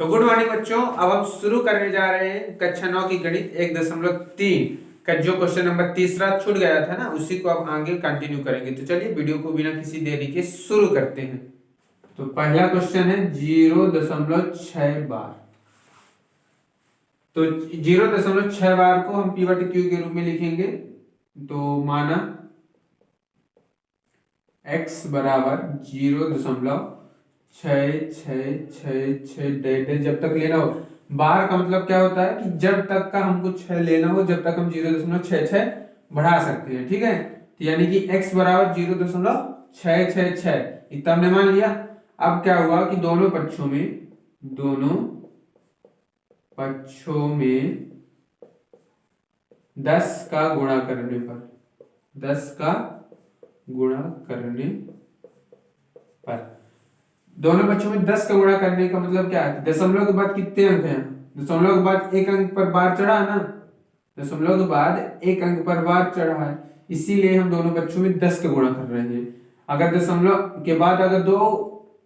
तो good morning बच्चों, अब हम शुरू करने जा रहे हैं कक्षा 9 की गणित 1.3 का जो क्वेश्चन नंबर तीसरा छूट गया था ना, उसी को अब आगे कंटिन्यू करेंगे। तो चलिए वीडियो को बिना किसी देरी के शुरू करते हैं। तो पहला क्वेश्चन है 0.6 बार। तो 0.6 बार को हम पी बटे क्यू के रूप में लिखेंगे। तो माना x बराबर 0.666 जब तक लेना हो। बार का मतलब क्या होता है कि जब तक का हमको 6 लेना हो, जब तक हम 0.66 बढ़ा सकते हैं। ठीक है, तो यानी कि x बराबर 0.666 इतना हमने मान लिया। अब क्या हुआ कि दोनों पक्षों में 10 का गुणा करने पर 10 का गुणा करने पर दोनों पक्षों में 10 का गुणा करने का मतलब क्या है? दशमलव के बाद कितने अंक हैं? दशमलव के बाद एक अंक पर बार चढ़ा ना, दशमलव के बाद एक अंक पर बार चढ़ा है, इसीलिए हम दोनों पक्षों में 10 का गुणा कर रहे हैं। अगर दशमलव के बाद अगर 2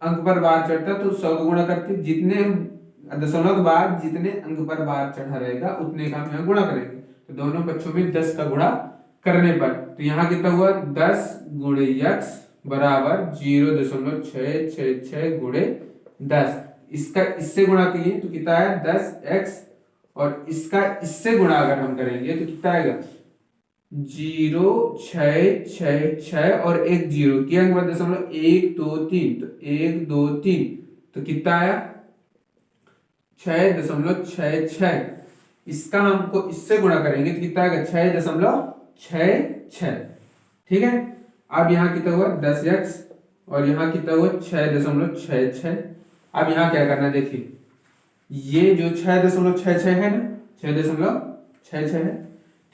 अंक पर बार चढ़ता तो 100 का गुणा करते। जितने दशमलव के बाद जितने अंक पर बार चढ़ा रहेगा उतने का हम यहाँ गुणा करेंगे। तो दोनों पक्षों में 10 का गुणा करने पर तो यहाँ कितना हुआ 10 गुणे x बराबर 0.666 गुणे 10। इसका इससे गुणा किए तो कितना है 10x, और इसका इससे गुणा अगर हम करेंगे तो कितना आएगा 0.666 और एक जीरो किया के बाद दशमलव 1 2 3, तो 1 2 3 तो कितना आया 6.66। इसका हमको इससे गुणा करेंगे तो कितना आएगा 6.66। ठीक है, अब यहाँ कितना हुआ 10x और यहाँ कितना हुआ 6.66। अब यहाँ क्या करना है देखिए, ये जो 6.66 है ना 6.66 है,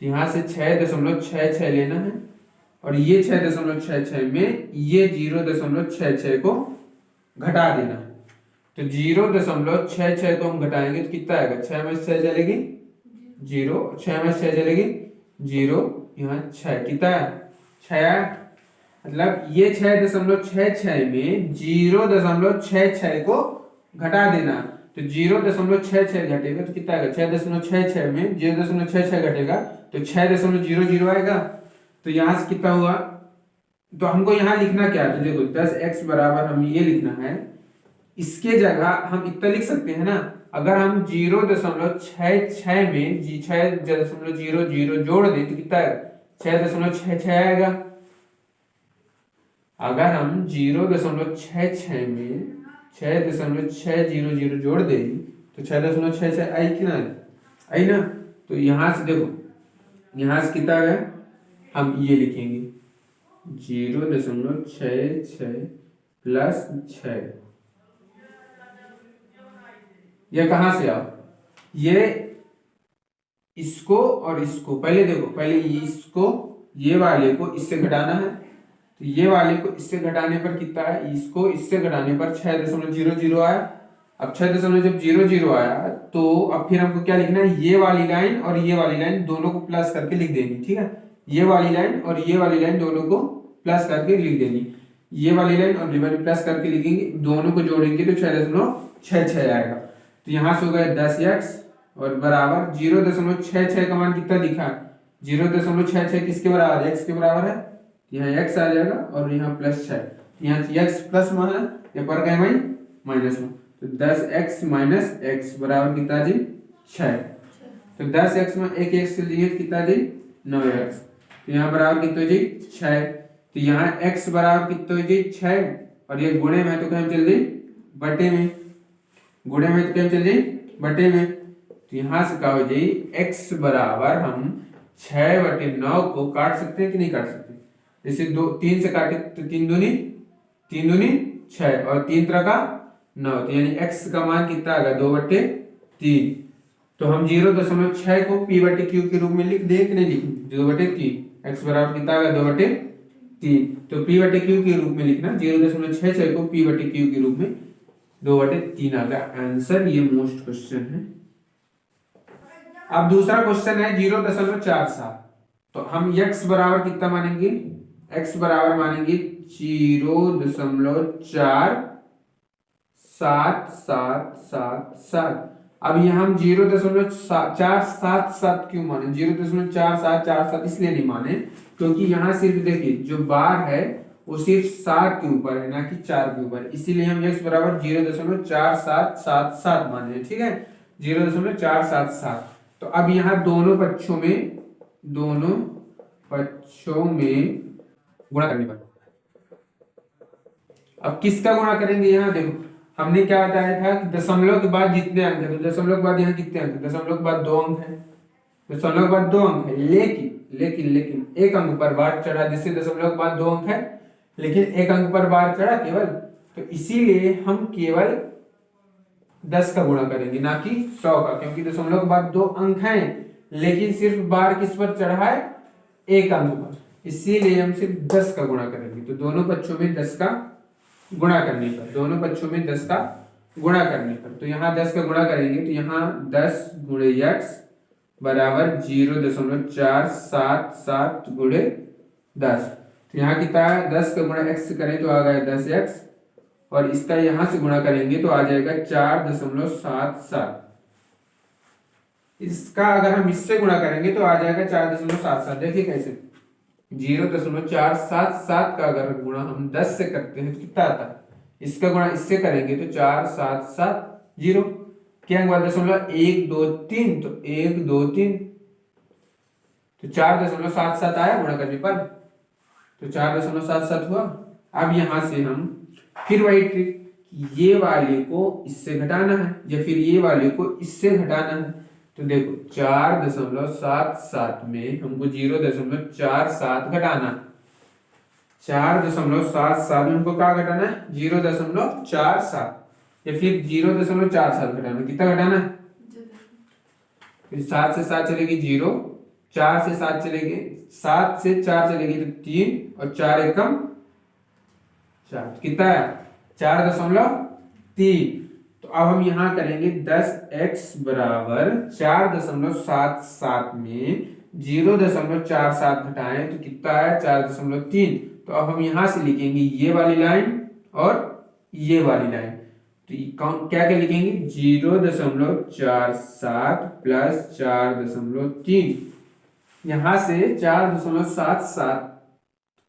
तो यहाँ से 6.66 लेना है और ये 6.66 में ये 0.66 को घटा देना है। तो 0.66 को हम घटाएंगे तो कितना आएगा 6 में 6 चलेगी 0, 6 में 6 चलेगी 0, यहाँ 6 कितना है 6। मतलब ये 6.66 में 0.66 को घटा देना। तो 0.66 घटेगा तो कितना आएगा 6.66 में 0.66 घटेगा तो 6.00 आएगा। तो यहाँ से कितना हुआ, तो हमको यहाँ लिखना क्या है, तो देखो 10x बराबर हम ये लिखना है, इसके जगह हम इतना लिख सकते हैं ना, अगर हम 0.66 में 6.00 जोड़ दें तो कितना आएगा 6.66 आएगा। अगर हम 0.66 में 6.600 जोड़ दें तो 6.66 आई कि ना आई ना। तो यहां से देखो, यहां से कितना है हम ये लिखेंगे 0.66 प्लस 6। ये कहां से आओ, ये इसको और इसको पहले देखो, पहले इसको ये वाले को इससे घटाना है, तो ये वाले को इससे घटाने पर कितना है, इसको इससे घटाने पर 6.00 आया। अब 6.00 आया तो अब फिर हमको क्या लिखना है, ये वाली लाइन और ये वाली लाइन दोनों को प्लस करके लिख देनी। ठीक है, ये वाली लाइन और ये वाली लाइन दोनों को प्लस करके लिख देनी। ये वाली लाइन और ये वाली प्लस करके लिखेंगे, दोनों को जोड़ेंगे तो 6.66 आएगा। तो यहां से हो गया 10x और बराबर 0.66 का मान कितना दिखा 0.66 किसके बराबर x के बराबर है, यहाँ x आ जाएगा और यहाँ प्लस 6, यहाँ x प्लस मान है, यहाँ पर गए माइनस में, तो 10x माइनस x बराबर कितना जी 6। तो 10x में एक x लिए कितना जी 9x, तो यहाँ बराबर कितना जी 6। तो यहाँ x बराबर कितना जी 6 और ये गुणे में तो कहीं चल जाए बटे में, गुणे में तो कहीं चल जाए बटे में। तो यहाँ से क्या हो जाए x बराबर हम 6/9 को काट सकते हैं कि नहीं काट सकते। जैसे 3 से काटे तो 3 दूनी 6 और 3 तरह का 9, तो यानी x का मान कितना आएगा 2/3। तो हम 0.6 को p बटे क्यू के रूप में लिख दे कि नहीं लिखें 2/3, x बराबर कितना आएगा 2/3। तो p बटे क्यू के रूप में लिखना 0.66 को p बटे क्यू के रूप में 2/3 आ गया आंसर। ये मोस्ट क्वेश्चन है। अब दूसरा क्वेश्चन है 0.47। तो हम x बराबर कितना मानेंगे, x बराबर मानेंगे 0.47 7,777। अब यहाँ हम 0.477 क्यों माने, 0.4747 इसलिए नहीं माने क्योंकि यहाँ सिर्फ देखिए जो बार है वो सिर्फ 7 के ऊपर है ना कि 4 के ऊपर, इसीलिए हम x बराबर 0.4777 माने, ठीक है, 0.477। तो अब यहाँ दोनों पक्षों में गुणा करने पर, अब किसका गुणा करेंगे, यहाँ देखो हमने क्या बताया था कि दशमलव के बाद जितने अंक है, तो दशमलव के बाद यहाँ कितने अंक है, दशमलव के बाद 2 अंक है, दशमलव के बाद 2 अंक है, लेकिन एक अंक पर बार चढ़ा, जिससे दशमलव के बाद 2 अंक है लेकिन एक अंक पर बार चढ़ा केवल, तो इसीलिए हम केवल 10 का गुणा करेंगे ना कि 100 का, क्योंकि दशमलव के बाद 2 अंक हैं लेकिन सिर्फ बार किस पर चढ़ा है, एक अंक पर, इसीलिए हम सिर्फ 10 का गुणा करेंगे। तो दोनों पक्षों में 10 का गुणा करने पर, दोनों पक्षों में 10 का गुणा करने पर, तो यहाँ 10 का गुणा करेंगे तो यहाँ 10 गुणे x बराबर 0.477 गुणे 10, तो यहाँ कितना है, 10 का गुणा x से करें तो आ गया 10x, और इसका यहाँ से गुणा करेंगे तो आ जाएगा 4.77। इसका अगर हम इससे गुणा करेंगे तो आ जाएगा 4.77। देखिए कैसे, 0.477 का अगर गुणा हम 10 से करते हैं तो कितना आता है, इसका गुणा इससे करेंगे तो 4770, क्या हुआ, 1.2 3, तो 1 2 3, तो 4.77 आया गुणा करने पर, तो 4.77 हुआ। अब यहां से हम फिर वही ट्रिक, ये वाले को इससे घटाना है या फिर ये वाले को इससे घटाना है, तो देखो 4.77 में हमको 0.47 घटाना, 4.77 में हमको क्या घटाना है, 0.47 या फिर 0.47 घटाना, कितना घटाना है, फिर 7 से 7 चलेगी 0, 4 से 7 चलेगी, 7 से 4 चलेगी तो 3 और 4 एकम 4, कितना है 4.3। तो अब हम यहाँ करेंगे 10x बराबर 4.77 में 0.47 घटाएं तो कितना है 4.3। तो अब हम यहाँ से लिखेंगे ये वाली लाइन और ये वाली लाइन, तो क्या क्या लिखेंगे, 0.47 प्लस 4.3, यहाँ से 4.77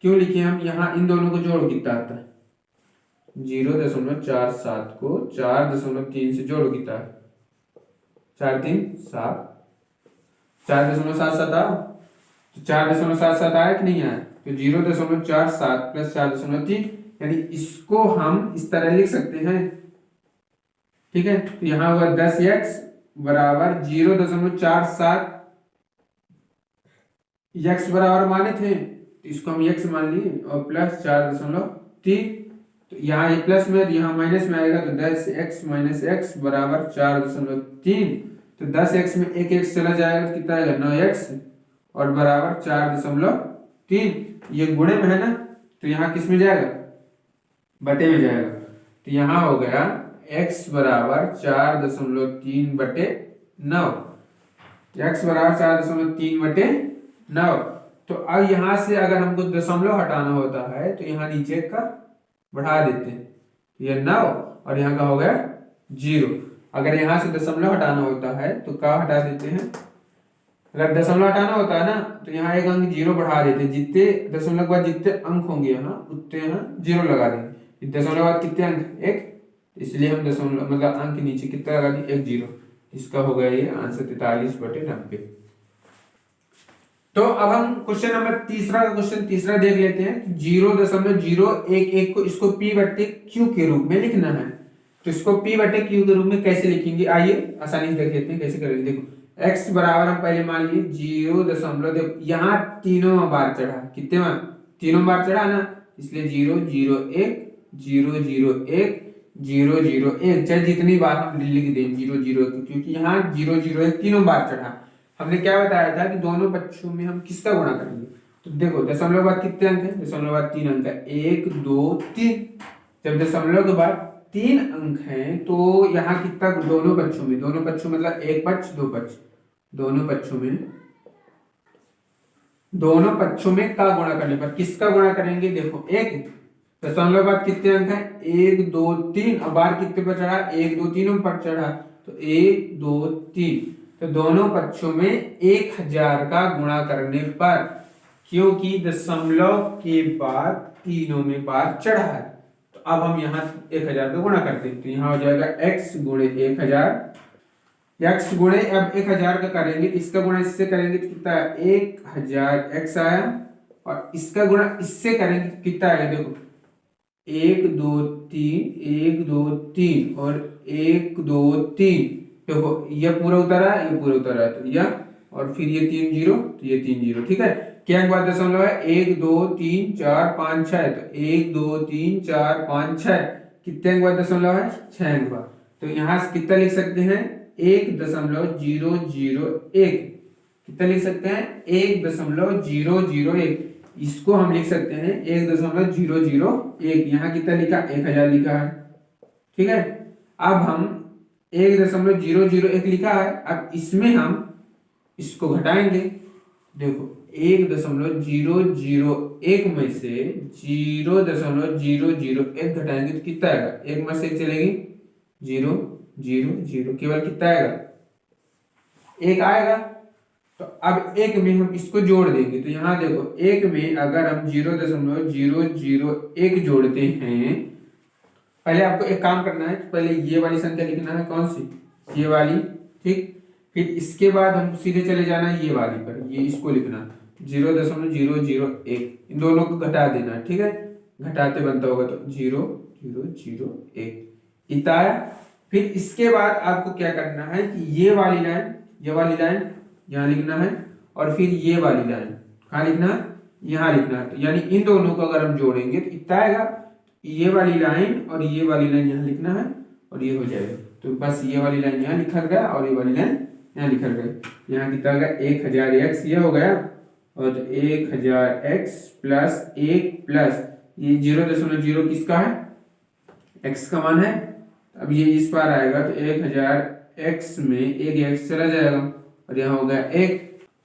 क्यों लिखे हम, यहाँ इन दोनों को जोड़ो कितना आता है, 0.47 को 4.3 से जोड़ो कितना है, 4 3 7, 4.77 आया, तो 4.77 आया कि नहीं आया, तो 0.47 प्लस 4.3, यानी इसको हम इस तरह लिख सकते हैं, ठीक है। तो यहाँ हुआ 10x बराबर 0.47, x बराबर माने थे तो इसको हम x मान लिए, और प्लस 4.3, तो यहाँ ये प्लस में यहाँ माइनस में आएगा, तो 10x माइनस x बराबर 4.3, तो 10x में एक x चला जाएगा तो कितना आएगा 9x और बराबर 4.3, ये गुणे में है ना, तो यहाँ किस में जाएगा, बटे में जाएगा, तो यहाँ हो गया x बराबर 4.3 बटे 9, x बराबर 4.3 बटे 9। तो अब यहाँ से अगर हमको दशमलव हटाना होता है तो यहाँ नीचे का बढ़ा देते हैं, ये 9 और यहाँ का हो गया 0। अगर यहाँ से दशमलव हटाना होता है तो क्या हटा देते हैं, अगर दशमलव हटाना होता है ना तो यहाँ एक अंक 0 बढ़ा देते हैं, जितने दशमलव के बाद जितने अंक होंगे यहाँ उतने यहाँ 0 लगा देंगे, दशमलव के बाद कितने अंक 1, इसलिए हम दशमलव मतलब अंक के नीचे कितना लगा दिए 1 0, इसका हो गया ये आंसर 43/90। तो अब हम क्वेश्चन नंबर तीसरा देख लेते हैं, 0.011 को इसको p बटे q के रूप में लिखना है, तो इसको p बटे q के रूप में कैसे लिखेंगे, आइए आसानी से देख लेते हैं कैसे करेंगे। देखो x बराबर हम पहले मान लिए 0. देखो यहाँ तीनों बार चढ़ा, कितने बार, तीनों बार चढ़ा ना, इसलिए 0 0 1 0 0 1 0 0 1, चाहे जितनी बार हम लिख दें 0 0 1, क्योंकि यहाँ 0 0 1 तीनों बार चढ़ा। हमने क्या बताया था कि दोनों पक्षों में हम किसका गुणा करेंगे, तो देखो दशमलव के बाद कितने अंक है, दशमलव के बाद 3 अंक है, 1 2 3, जब दशमलव के बाद 3 अंक हैं तो यहाँ कितना, दोनों पक्षों मतलब एक पक्ष दो पक्ष, दोनों पक्षों में का गुणा करने पर किसका गुणा करेंगे, देखो 1 दशमलव के बाद कितने अंक है? 1 2 3। अब बार कितने पर चढ़ा? 1 2 3 पर चढ़ा, तो 1 2 3। तो दोनों पक्षों में 1000 का गुणा करने पर, क्योंकि दशमलव के बाद तीनों में बार चढ़ा है, तो अब हम यहाँ 1000 का गुणा करते हैं, तो यहाँ हो जाएगा x गुणे 1000। x गुणे, अब 1000 का करेंगे, इसका गुणा इससे करेंगे तो कितना है? 1000 x आया, और इसका गुणा इससे करेंगे तो कितना आएगा? देखो 1 2 3, 1 2 3 और 1 2 3। देखो ये पूरा उतरा है, ये पूरा उतरा है, तो यह, और फिर ये 3 जीरो, तो ये 3 जीरो। ठीक है, क्या एक बात दशमलव है? 1 2 3 4 5 6, तो 1 2 3 4 5 6। कितने अंक बाद दशमलव है? 6 अंक बाद। तो यहाँ से कितना लिख सकते हैं? 1.001। कितना लिख सकते हैं? 1.001। इसको हम लिख सकते हैं 1.001। यहाँ कितना लिखा? 1000 लिखा है। ठीक है, अब हम 1.001 लिखा है, अब इसमें हम इसको घटाएंगे। देखो 1.001 में से 0.001 घटाएंगे तो कितना आएगा? एक में से चलेगी 0 0 0, केवल कितना आएगा? 1 आएगा। तो अब 1 में हम इसको जोड़ देंगे, तो यहाँ देखो 1 में अगर हम 0.001 जोड़ते हैं, पहले आपको एक काम करना है, पहले ये वाली संख्या लिखना है। कौन सी? ये वाली। ठीक, फिर इसके बाद हम सीधे चले जाना है ये वाली पर, ये इसको लिखना 0.001। इन दोनों को घटा देना है। ठीक है, घटाते बनता होगा तो 0.001 इतना आया। फिर इसके बाद आपको क्या करना है कि ये वाली लाइन यहाँ लिखना है, और फिर ये वाली लाइन कहाँ लिखना है? यहाँ लिखना है। तो यानी इन दोनों को अगर हम जोड़ेंगे तो इतना आएगा। ये वाली लाइन और ये वाली लाइन यहाँ लिखना है, और ये हो जाएगा। तो बस ये वाली लाइन यहाँ लिखा गया और ये वाली लाइन यहाँ लिखा गया। यहाँ कितना गया? 1000x ये हो गया, और 1000x प्लस 1 प्लस ये 0.0 किसका है? x का मान है। अब ये इस पार आएगा तो 1000x में एक x चला जाएगा, और यहाँ हो गया 1।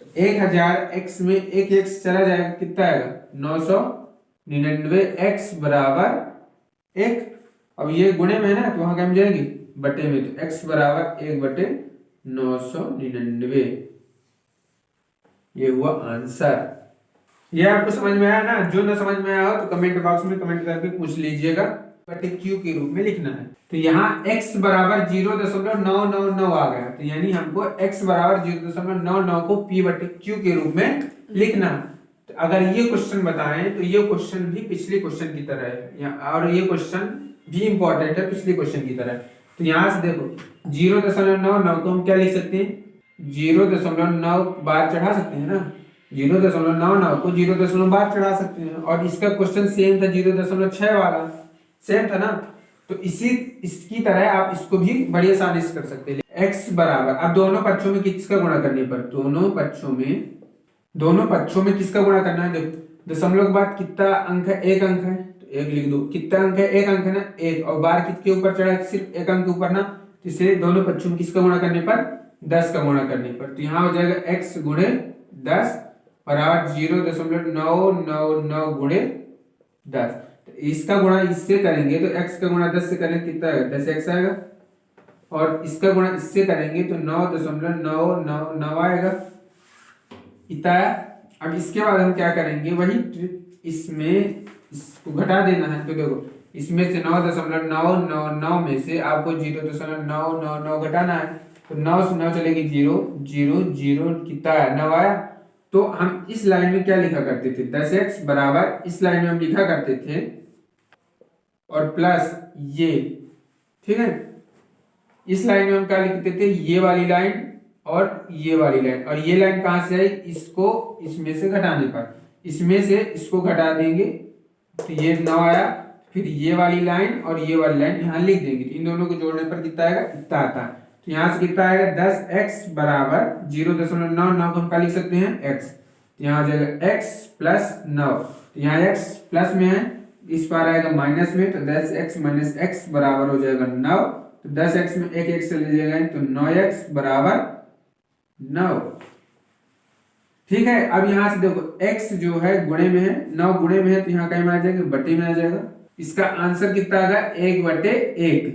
तो 1000x में एक x चला जाएगा, कितना आएगा? 999x बराबर 1। अब ये गुणे में है ना, तो वहां क्या जाएगी? बटे में, तो x बराबर 1/999। ये हुआ आंसर। ये आपको समझ में आया ना? जो ना समझ में आया हो तो कमेंट बॉक्स में कमेंट करके पूछ लीजिएगा। बटे क्यू के रूप में लिखना है। तो यहाँ x बराबर 0.999 आ गया, तो यानी हमको x बराबर 0.99 को p बटे क्यू के रूप में लिखना। तो अगर ये क्वेश्चन बताएं तो ये क्वेश्चन भी पिछले क्वेश्चन की तरह है, और ये क्वेश्चन भी इंपॉर्टेंट है पिछले क्वेश्चन की तरह। तो यहाँ से देखो 0.99 को हम क्या लिख सकते हैं? 0.9 बार चढ़ा सकते हैं ना, 0.99 को 0.9 बार चढ़ा सकते हैं। और इसका क्वेश्चन सेम था 0.6 वाला, सेम था ना। तो इसकी तरह आप इसको भी बड़ी आसानी से कर सकते हैं। x बराबर, अब दोनों पक्षों में किसका गुणा करने पर? दोनों पक्षों में किसका गुणा करना है? देखो दशमलव के बाद कितना अंक है? 1 अंक है, तो 1 लिख दो। कितना अंक है? 1 अंक है ना, 1। और बार किसके ऊपर चढ़ा है? सिर्फ 1 अंक के ऊपर ना, तो इसे दोनों पक्षों में किसका गुणा करने पर? 10 का गुणा करने पर। तो यहाँ हो जाएगा x गुणे 10 बराबर 0.999 गुणे 10। तो इसका गुणा इससे करेंगे तो x का गुणा 10 से करेंगे कितना आएगा? 10x आएगा। और इसका गुणा इससे करेंगे तो 9.999 आएगा, इतना। अब इसके बाद हम क्या करेंगे? वही ट्रिक, इसमें इसको घटा देना है। तो देखो इसमें से 9.999 में से आपको 0.999 घटाना है, तो 9 से 9 चलेगी 0 0 0, कितना है? 9 आया। तो हम इस लाइन में क्या लिखा करते थे? 10x बराबर, इस लाइन में हम लिखा करते थे और प्लस ये। ठीक है, इस लाइन में हम क्या लिखते थे? ये वाली लाइन और ये वाली लाइन। और ये लाइन कहां से आई? इसको इसमें से घटाने पर, इसमें से इसको घटा देंगे तो ये 9 आया। फिर ये वाली लाइन और ये वाली लाइन यहाँ लिख देंगे, इन दोनों को जोड़ने पर कितना आएगा? इतना आता है। तो यहाँ से कितना आएगा? 10x बराबर 0.99 को हम क्या लिख सकते हैं? x। तो यहाँ आ जाएगा x प्लस 9। तो यहाँ x प्लस में है, इस बार आएगा माइनस में, तो 10x माइनस x बराबर हो जाएगा 9। तो 10x में एक x चले जाएगा, तो 9x बराबर 9। ठीक है, अब यहाँ से देखो x जो है गुणे में है, 9 गुणे में है, तो यहाँ कहीं में आ जाएगा? बटे में आ जाएगा। इसका आंसर कितना आ गया 1/1।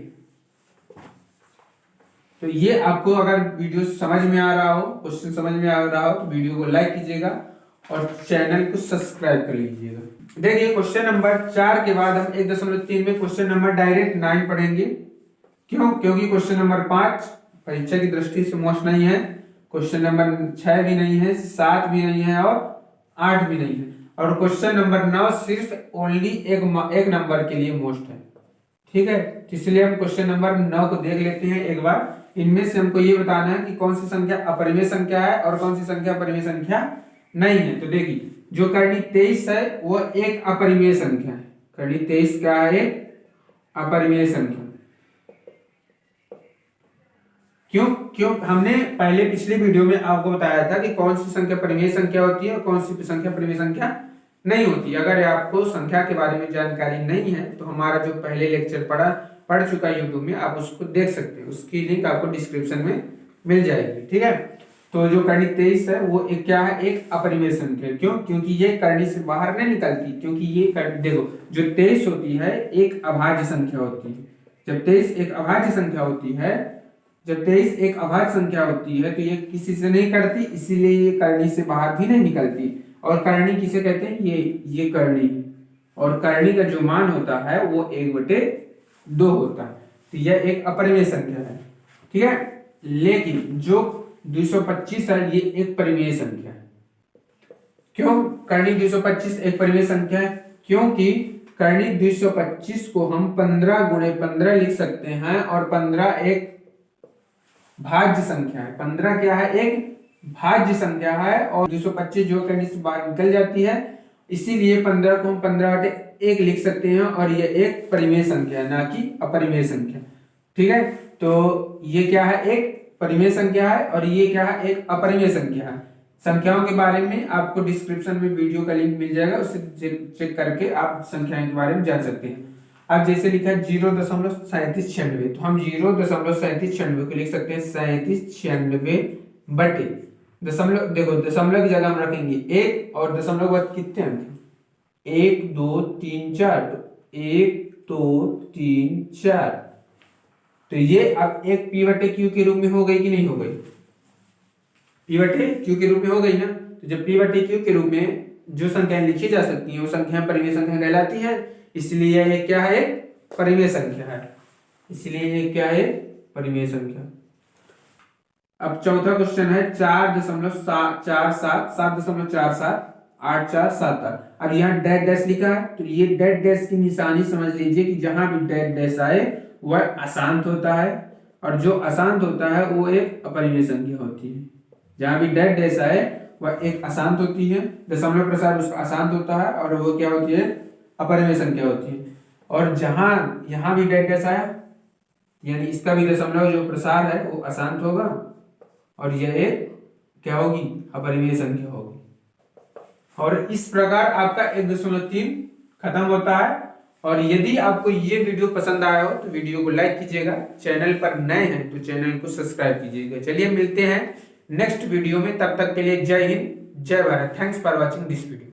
तो ये आपको अगर वीडियो समझ में आ रहा हो, क्वेश्चन समझ में आ रहा हो, तो वीडियो को लाइक कीजिएगा और चैनल को सब्सक्राइब कर लीजिएगा। देखिए क्वेश्चन नंबर 4 के बाद हम 1.3 में क्वेश्चन नंबर डायरेक्ट 9 पढ़ेंगे। क्यों? क्योंकि क्वेश्चन नंबर 5 परीक्षा की दृष्टि से मोस्ट नहीं है, क्वेश्चन नंबर 6 भी नहीं है, 7 भी नहीं है और 8 भी नहीं है, और क्वेश्चन नंबर 9 सिर्फ ओनली एक नंबर के लिए मोस्ट है। ठीक है, तो इसलिए हम क्वेश्चन नंबर 9 को देख लेते हैं एक बार। इनमें से हमको ये बताना है कि कौन सी संख्या अपरिमेय संख्या है और कौन सी संख्या परिमेय संख्या नहीं है। तो देखिए जो करनी 23 है वो एक अपरिमेय संख्या है। करनी 23 क्या है? एक अपरिमेय संख्या। क्यों हमने पहले पिछले वीडियो में आपको बताया था कि कौन सी संख्या परिमेय संख्या होती है और कौन सी संख्या परिमेय संख्या नहीं होती। अगर आपको संख्या के बारे में जानकारी नहीं है तो हमारा जो पहले लेक्चर पढ़ चुका है यूट्यूब में, आप उसको देख सकते हैं, उसकी लिंक आपको डिस्क्रिप्शन में मिल जाएगी। ठीक है, तो जो करनी 23 है वो एक क्या है? एक अपरिमेय संख्या। क्यों? क्योंकि ये करनी से बाहर नहीं निकलती, क्योंकि ये देखो जो 23 होती है एक अभाज्य संख्या होती है। जब 23 एक अभाज्य संख्या होती है, जब 23 एक अभाज्य संख्या होती है तो ये किसी से नहीं कटती, इसीलिए ये करनी से बाहर भी नहीं निकलती। और करनी किसे कहते हैं? ये करनी, और करनी का जो मान होता है वो 1/2 होता है। तो यह एक अपरिमेय संख्या है। ठीक है, लेकिन जो 225 है ये एक परिमेय संख्या है। क्यों करनी 225 एक परिमेय संख्या है? क्योंकि करनी 225 को हम 15 × 15 लिख सकते हैं, और 15 एक भाज्य संख्या है। 15 क्या है? एक भाज्य संख्या है, और 225 जो करनी से बाहर निकल जाती है, इसीलिए 15 को हम 15/1 लिख सकते हैं, और ये एक परिमेय संख्या है, ना कि अपरिमेय संख्या। ठीक है, तो ये क्या है? एक परिमेय संख्या है, और ये क्या है? एक अपरिमेय संख्या है। संख्याओं के बारे में आपको डिस्क्रिप्शन में वीडियो का लिंक मिल जाएगा, उससे चेक करके आप संख्याओं के बारे में जान सकते हैं। अब जैसे लिखा है 0.3796, तो हम 0.3796 को लिख सकते हैं 3796 बटे दशमलव। देखो दशमलव की जगह हम रखेंगे 1, और दशमलव के बाद कितने अंक? 1 2 3 4, तो 1 2 3 4। तो ये अब एक P/Q के रूप में हो गई कि नहीं हो गई? P/Q के रूप में हो गई ना। तो जब P/Q के रूप में जो संख्याएं लिखी जा सकती हैं वो संख्या परिमेय संख्या कहलाती है, इसलिए ये क्या है? परिमेय संख्या है। इसलिए ये क्या है? परिमेय संख्या। अब चौथा क्वेश्चन है 4.47 अब यहाँ डैश डैश लिखा है, तो ये डैश डैश की निशानी समझ लीजिए कि जहां भी डैश डैश आए वह अशांत होता है, और जो अशांत होता है वो एक अपरिमेय संख्या होती है। जहां भी डैश डैश आए वह एक अशांत होती है, दशमलव प्रसार उसका अशांत होता है, और वो क्या होती है? अपरिमेय संख्या होती है। और जहां यहां भी डैश डैश आया, यानी इसका भी दशमलव जो प्रसार है वो अशांत होगा, और यह एक क्या होगी? अपरिमेय संख्या होगी। और इस प्रकार आपका 1.3 खत्म होता है। और यदि आपको ये वीडियो पसंद आया हो तो वीडियो को लाइक कीजिएगा, चैनल पर नए हैं तो चैनल को सब्सक्राइब कीजिएगा। चलिए मिलते हैं नेक्स्ट वीडियो में, तब तक के लिए जय हिंद, जय Bharat. Thanks for watching this video.